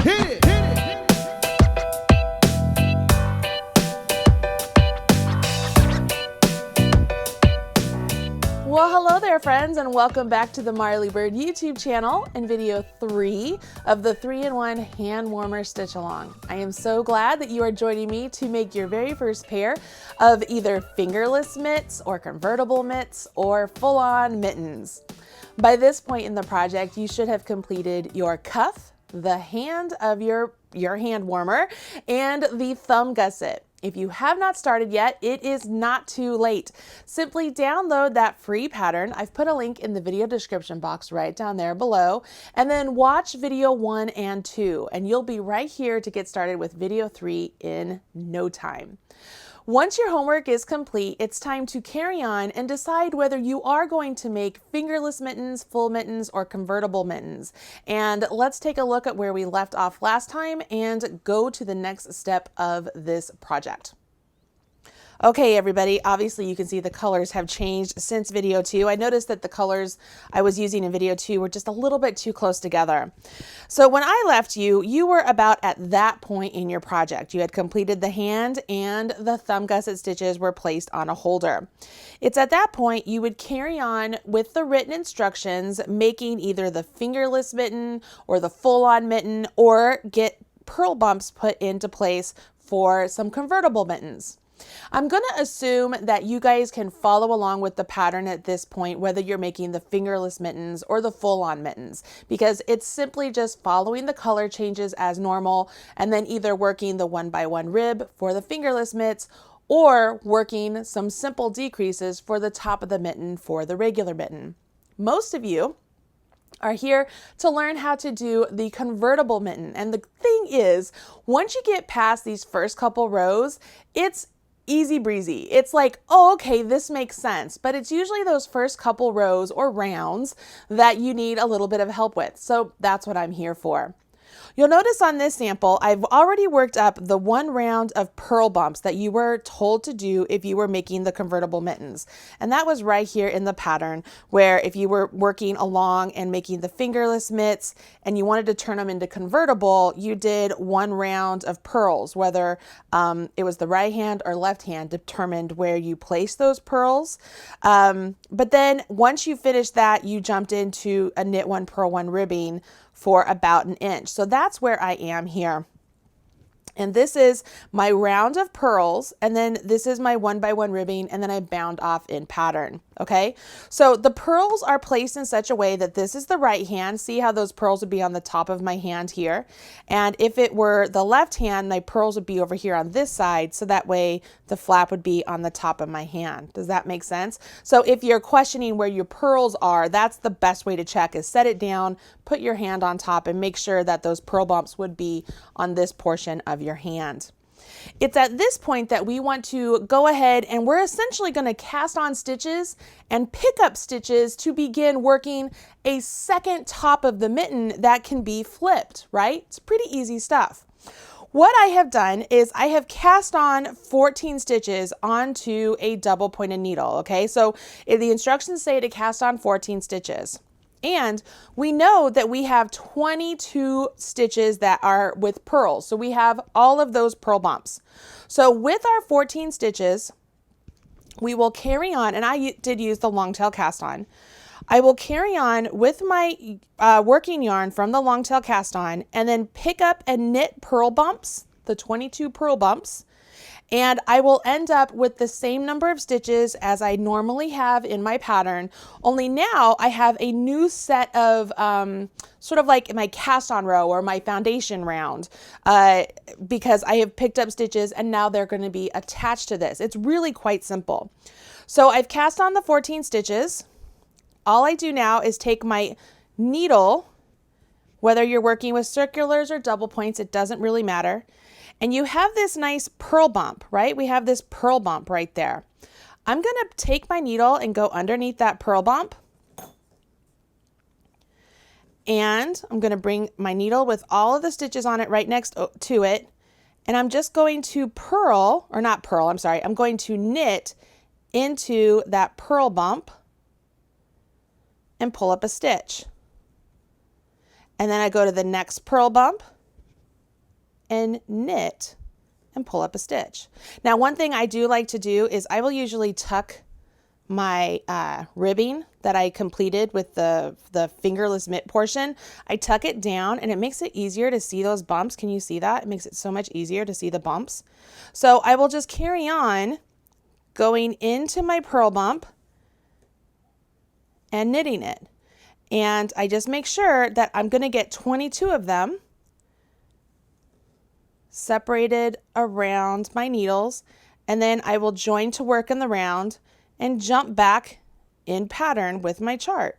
Hit it. Well, hello there, friends, and welcome back to the Marley Bird YouTube channel and video 3 of the 3-in-1 hand warmer stitch along. I am so glad that you are joining me to make your very first pair of either fingerless mitts or convertible mitts or full-on mittens. By this point in the project, you should have completed your cuff, the hand of your hand warmer, and the thumb gusset. If you have not started yet, it is not too late. Simply download that free pattern. I've put a link in the video description box right down there below, and then watch video 1 and 2, and you'll be right here to get started with video 3 in no time. Once your homework is complete, it's time to carry on and decide whether you are going to make fingerless mittens, full mittens, or convertible mittens. And let's take a look at where we left off last time and go to the next step of this project. Okay, everybody, obviously you can see the colors have changed since video 2. I noticed that the colors I was using in video 2 were just a little bit too close together. So when I left you, you were about at that point in your project. You had completed the hand and the thumb gusset stitches were placed on a holder. It's at that point you would carry on with the written instructions, making either the fingerless mitten or the full-on mitten, or get purl bumps put into place for some convertible mittens. I'm going to assume that you guys can follow along with the pattern at this point, whether you're making the fingerless mittens or the full-on mittens, because it's simply just following the color changes as normal and then either working the 1x1 rib for the fingerless mitts or working some simple decreases for the top of the mitten for the regular mitten. Most of you are here to learn how to do the convertible mitten. And the thing is, once you get past these first couple rows, it's easy breezy. It's like, oh, okay, this makes sense. But it's usually those first couple rows or rounds that you need a little bit of help with. So that's what I'm here for. You'll notice on this sample, I've already worked up the 1 round of purl bumps that you were told to do if you were making the convertible mittens. And that was right here in the pattern, where if you were working along and making the fingerless mitts and you wanted to turn them into convertible, you did 1 round of purls, whether it was the right hand or left hand determined where you placed those purls. But then once you finished that, you jumped into a knit 1, purl 1 ribbing for about 1 inch. So that's where I am here. And this is my round of purls, and then this is my 1x1 ribbing, and then I bound off in pattern. Okay, so the purls are placed in such a way that this is the right hand. See how those purls would be on the top of my hand here. And if it were the left hand, my purls would be over here on this side. So that way the flap would be on the top of my hand. Does that make sense? So if you're questioning where your purls are, that's the best way to check, is set it down, put your hand on top, and make sure that those purl bumps would be on this portion of your hand. It's at this point that we want to go ahead and we're essentially going to cast on stitches and pick up stitches to begin working a second top of the mitten that can be flipped, right? It's pretty easy stuff. What I have done is I have cast on 14 stitches onto a double pointed needle, okay? So the instructions say to cast on 14 stitches. And we know that we have 22 stitches that are with purls. So we have all of those purl bumps. So with our 14 stitches, we will carry on, and I did use the long tail cast on. I will carry on with my working yarn from the long tail cast on and then pick up and knit purl bumps, the 22 purl bumps. And I will end up with the same number of stitches as I normally have in my pattern, only now I have a new set of sort of like my cast on row or my foundation round because I have picked up stitches and now they're going to be attached to this. It's really quite simple. So I've cast on the 14 stitches. All I do now is take my needle, whether you're working with circulars or double points, it doesn't really matter. And you have this nice purl bump, right? We have this purl bump right there. I'm going to take my needle and go underneath that purl bump. And I'm going to bring my needle with all of the stitches on it right next to it. And I'm just going to purl, or not purl, I'm sorry. I'm going to knit into that purl bump and pull up a stitch. And then I go to the next purl bump and knit and pull up a stitch. Now, one thing I do like to do is I will usually tuck my ribbing that I completed with the fingerless mitt portion. I tuck it down and it makes it easier to see those bumps. Can you see that? It makes it so much easier to see the bumps. So I will just carry on going into my purl bump and knitting it. And I just make sure that I'm going to get 22 of them separated around my needles, and then I will join to work in the round and jump back in pattern with my chart.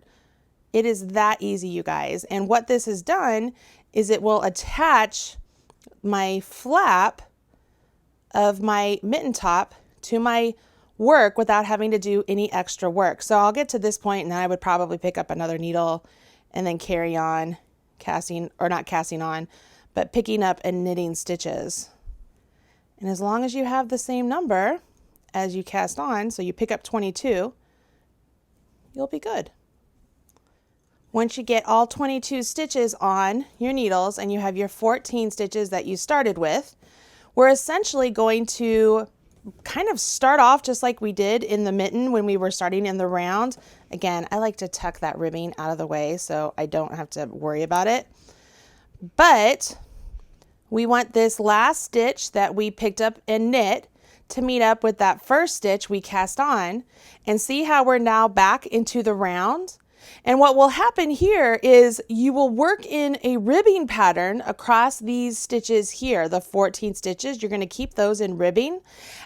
It is that easy, you guys. And what this has done is it will attach my flap of my mitten top to my work without having to do any extra work. So I'll get to this point and then I would probably pick up another needle and then carry on casting, or not casting on, but picking up and knitting stitches. And as long as you have the same number as you cast on, so you pick up 22, you'll be good. Once you get all 22 stitches on your needles and you have your 14 stitches that you started with, we're essentially going to kind of start off just like we did in the mitten when we were starting in the round. Again, I like to tuck that ribbing out of the way so I don't have to worry about it. But we want this last stitch that we picked up and knit to meet up with that first stitch we cast on, and see how we're now back into the round. And what will happen here is you will work in a ribbing pattern across these stitches here, the 14 stitches. You're going to keep those in ribbing,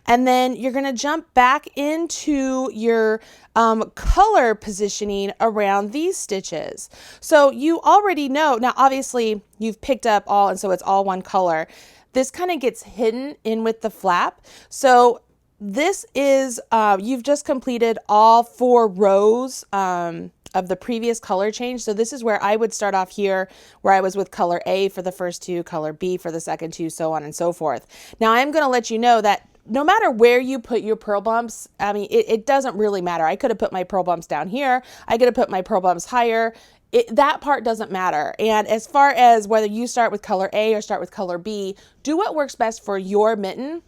and then you're going to jump back into your color positioning around these stitches. So you already know, now obviously you've picked up all, and so it's all one color. This kind of gets hidden in with the flap. So this is, you've just completed all 4 rows of the previous color change. So this is where I would start off here, where I was with color A for the first 2, color B for the second 2, so on and so forth. Now I'm going to let you know that no matter where you put your purl bumps, I mean, it doesn't really matter. I could have put my purl bumps down here. I could have put my purl bumps higher. That part doesn't matter. And as far as whether you start with color A or start with color B, do what works best for your mitten.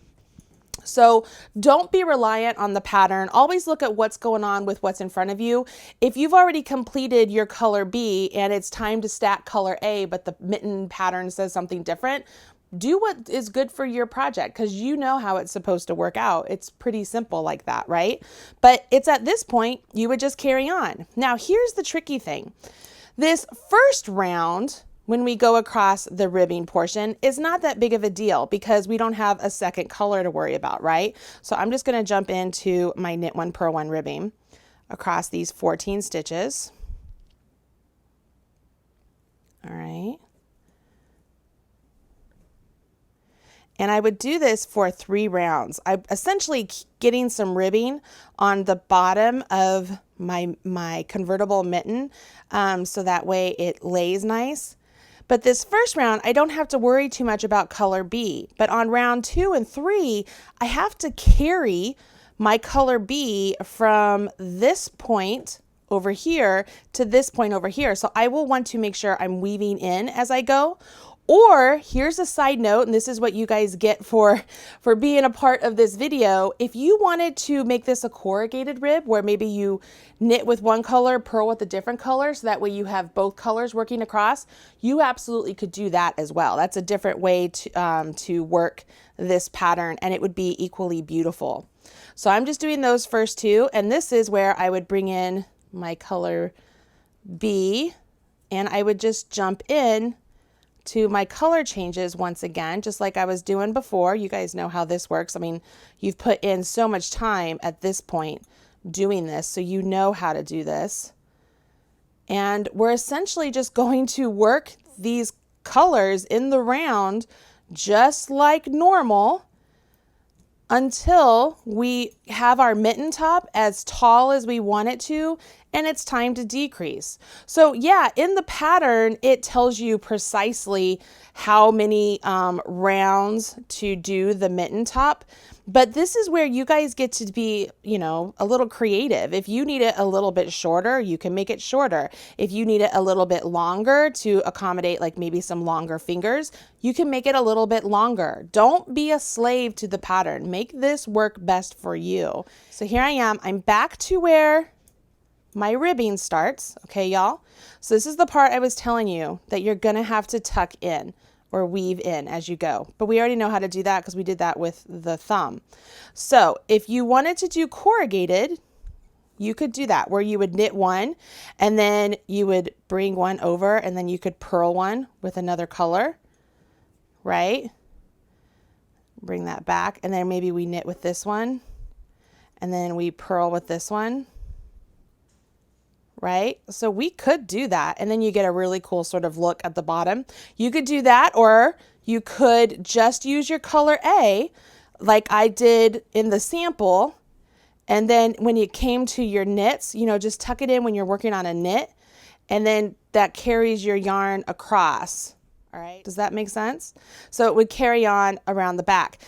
So don't be reliant on the pattern. Always look at what's going on with what's in front of you. If you've already completed your color B and it's time to stack color A, but the mitten pattern says something different, do what is good for your project, because you know how it's supposed to work out. It's pretty simple like that, right? But it's at this point you would just carry on. Now here's the tricky thing. This first round, when we go across the ribbing portion, is not that big of a deal because we don't have a second color to worry about, right? So I'm just going to jump into my knit 1 purl 1 ribbing across these 14 stitches. All right. And I would do this for 3 rounds. I'm essentially getting some ribbing on the bottom of my convertible mitten, so that way it lays nice. But this first round, I don't have to worry too much about color B. But on round 2 and 3, I have to carry my color B from this point over here to this point over here. So I will want to make sure I'm weaving in as I go. Or here's a side note, and this is what you guys get for being a part of this video. If you wanted to make this a corrugated rib, where maybe you knit with one color, purl with a different color, so that way you have both colors working across, you absolutely could do that as well. That's a different way to work this pattern, and it would be equally beautiful. So I'm just doing those first 2, and this is where I would bring in my color B, and I would just jump in to my color changes once again, just like I was doing before. You guys know how this works. I mean, you've put in so much time at this point doing this, so you know how to do this. And we're essentially just going to work these colors in the round just like normal until we have our mitten top as tall as we want it to and it's time to decrease. So yeah, in the pattern, it tells you precisely how many rounds to do the mitten top. But this is where you guys get to be, you know, a little creative. If you need it a little bit shorter, you can make it shorter. If you need it a little bit longer to accommodate like maybe some longer fingers, you can make it a little bit longer. Don't be a slave to the pattern. Make this work best for you. So here I am. I'm back to where my ribbing starts. Okay, y'all. So this is the part I was telling you that you're going to have to tuck in or weave in as you go. But we already know how to do that because we did that with the thumb. So if you wanted to do corrugated, you could do that where you would knit one and then you would bring one over and then you could purl one with another color, right? Bring that back and then maybe we knit with this one and then we purl with this one. Right? So we could do that and then you get a really cool sort of look at the bottom. You could do that or you could just use your color A like I did in the sample. And then when it came to your knits, you know, just tuck it in when you're working on a knit and then that carries your yarn across. All right. Does that make sense? So it would carry on around the back.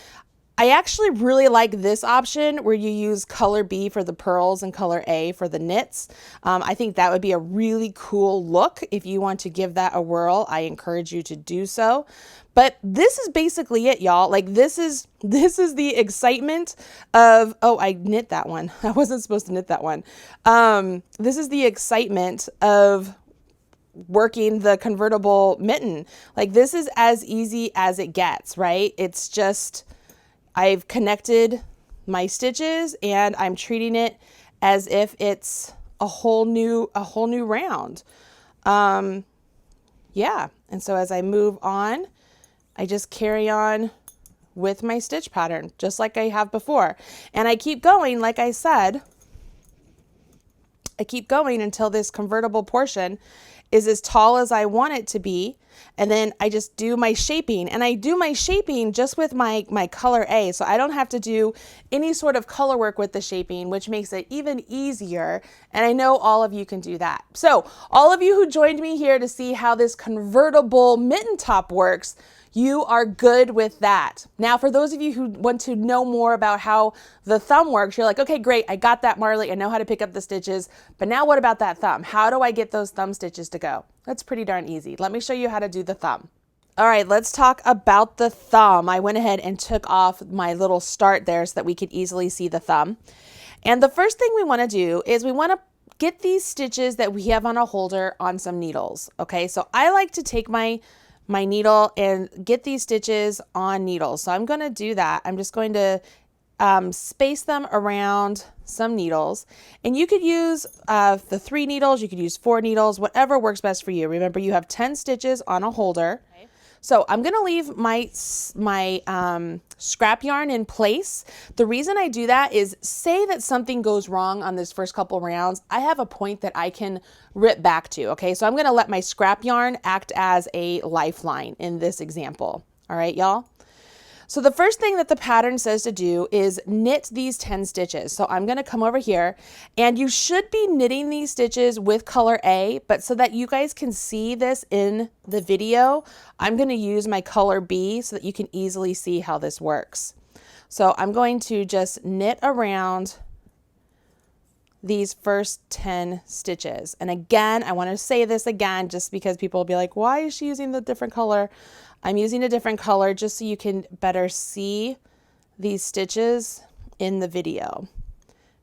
I actually really like this option where you use color B for the pearls and color A for the knits. I think that would be a really cool look. If you want to give that a whirl, I encourage you to do so. But this is basically it, y'all. Like this is the excitement of, oh, I knit that one. I wasn't supposed to knit that one. This is the excitement of working the convertible mitten. Like this is as easy as it gets, right? It's just, I've connected my stitches and I'm treating it as if it's a whole new round. Yeah. And so as I move on, I just carry on with my stitch pattern, just like I have before. And I keep going, like I said, I keep going until this convertible portion is as tall as I want it to be. And then I just do my shaping, and I do my shaping just with my color A. So I don't have to do any sort of color work with the shaping, which makes it even easier. And I know all of you can do that. So all of you who joined me here to see how this convertible mitten top works, you are good with that. Now, for those of you who want to know more about how the thumb works, you're like, okay, great. I got that, Marley. I know how to pick up the stitches, but now what about that thumb? How do I get those thumb stitches to go? That's pretty darn easy. Let me show you how to do the thumb. All right, let's talk about the thumb. I went ahead and took off my little start there so that we could easily see the thumb. And the first thing we want to do is we want to get these stitches that we have on a holder on some needles. Okay, so I like to take my needle and get these stitches on needles. So I'm going to do that. I'm just going to space them around some needles, and you could use the 3 needles, you could use 4 needles, whatever works best for you. Remember, you have 10 stitches on a holder. Okay. So I'm going to leave my scrap yarn in place. The reason I do that is, say that something goes wrong on this first couple rounds, I have a point that I can rip back to. Okay, so I'm going to let my scrap yarn act as a lifeline in this example. All right, y'all. So the first thing that the pattern says to do is knit these 10 stitches. So I'm going to come over here, and you should be knitting these stitches with color A, but so that you guys can see this in the video, I'm going to use my color B so that you can easily see how this works. So I'm going to just knit around these first 10 stitches. And again, I want to say this again, just because people will be like, why is she using the different color? I'm using a different color just so you can better see these stitches in the video.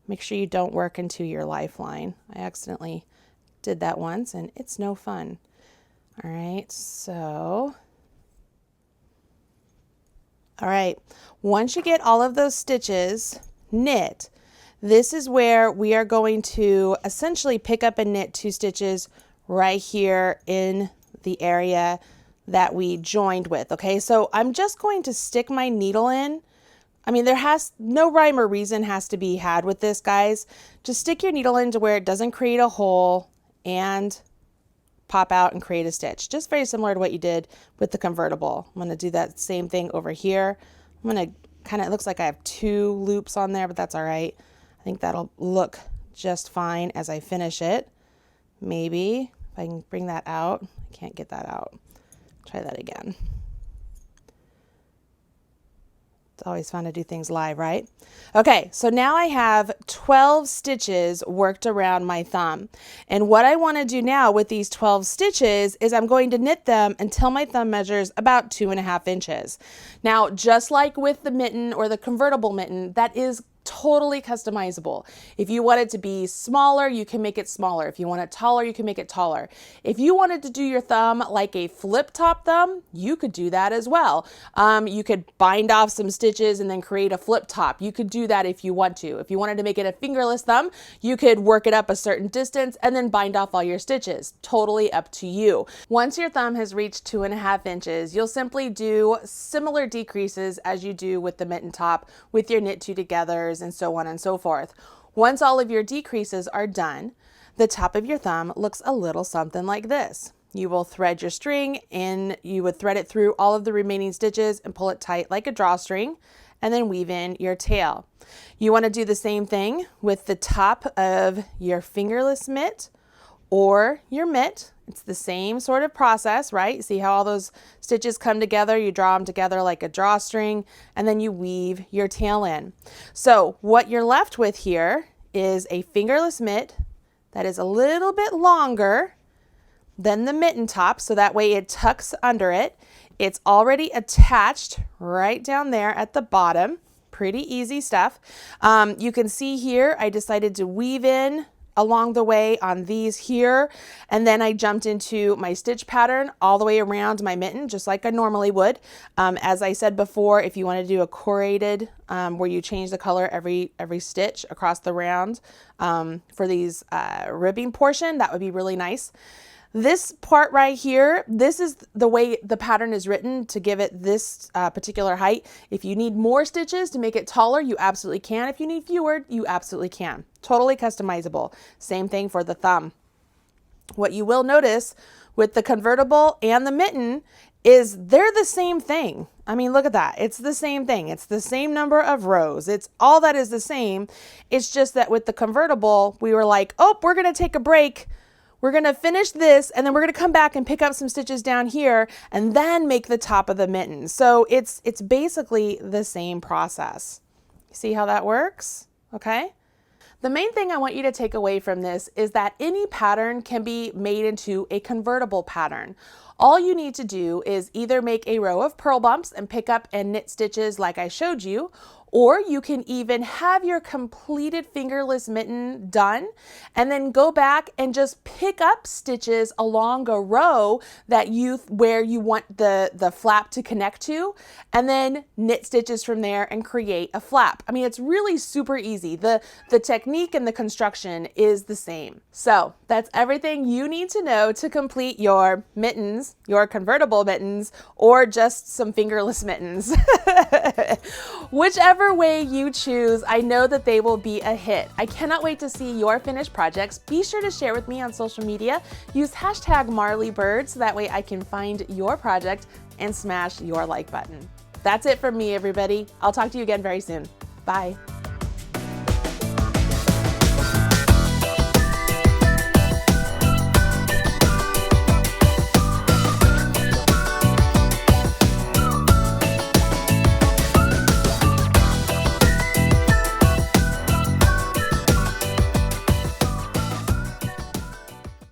Make sure you don't work into your lifeline. I accidentally did that once and it's no fun. All right, so, all right, once you get all of those stitches knit, this is where we are going to essentially pick up and knit 2 stitches right here in the area that we joined with. Okay, so I'm just going to stick my needle in. I mean, no rhyme or reason has to be had with this, guys. Just stick your needle into where it doesn't create a hole and pop out and create a stitch. Just very similar to what you did with the convertible. I'm going to do that same thing over here. I'm going to it looks like I have 2 loops on there, but that's all right. I think that'll look just fine as I finish it. Maybe if I can bring that out. I can't get that out. Try that again. It's always fun to do things live, right? Okay, so now I have 12 stitches worked around my thumb. And what I want to do now with these 12 stitches is I'm going to knit them until my thumb measures about 2.5 inches. Now, just like with the mitten or the convertible mitten, that is totally customizable. If you want it to be smaller, you can make it smaller. If you want it taller, you can make it taller. If you wanted to do your thumb like a flip top thumb, you could do that as well. You could bind off some stitches and then create a flip top. You could do that if you want to. If you wanted to make it a fingerless thumb, you could work it up a certain distance and then bind off all your stitches. Totally up to you. Once your thumb has reached 2.5 inches, you'll simply do similar decreases as you do with the mitten top with your knit two togethers and so on and so forth. Once all of your decreases are done, the top of your thumb looks a little something like this. You will thread your string and you would thread it through all of the remaining stitches and pull it tight like a drawstring and then weave in your tail. You want to do the same thing with the top of your fingerless mitt or your mitt. It's the same sort of process, right? See how all those stitches come together? You draw them together like a drawstring, and then you weave your tail in. So what you're left with here is a fingerless mitt that is a little bit longer than the mitten top, so that way it tucks under it. It's already attached right down there at the bottom. Pretty easy stuff. You can see here, I decided to weave in along the way on these here, and then I jumped into my stitch pattern all the way around my mitten just like I normally would. As I said before, if you want to do a coriated where you change the color every stitch across the round for these ribbing portion, that would be really nice. This part right here, this is the way the pattern is written to give it this particular height. If you need more stitches to make it taller, you absolutely can. If you need fewer, you absolutely can. Totally customizable. Same thing for the thumb. What you will notice with the convertible and the mitten is they're the same thing. I mean, look at that. It's the same thing. It's the same number of rows. It's all that is the same. It's just that with the convertible, we were like, oh, we're going to take a break. We're going to finish this and then we're going to come back and pick up some stitches down here and then make the top of the mitten. So it's basically the same process. See how that works? Okay. The main thing I want you to take away from this is that any pattern can be made into a convertible pattern. All you need to do is either make a row of purl bumps and pick up and knit stitches like I showed you, or you can even have your completed fingerless mitten done and then go back and just pick up stitches along a row that where you want the flap to connect to, and then knit stitches from there and create a flap. I mean, it's really super easy. The technique and the construction is the same. So that's everything you need to know to complete your mittens, your convertible mittens, or just some fingerless mittens. Whichever way you choose, I know that they will be a hit. I cannot wait to see your finished projects. Be sure to share with me on social media. Use hashtag #MarleyBird so that way I can find your project and smash your like button. That's it from me, everybody. I'll talk to you again very soon. Bye.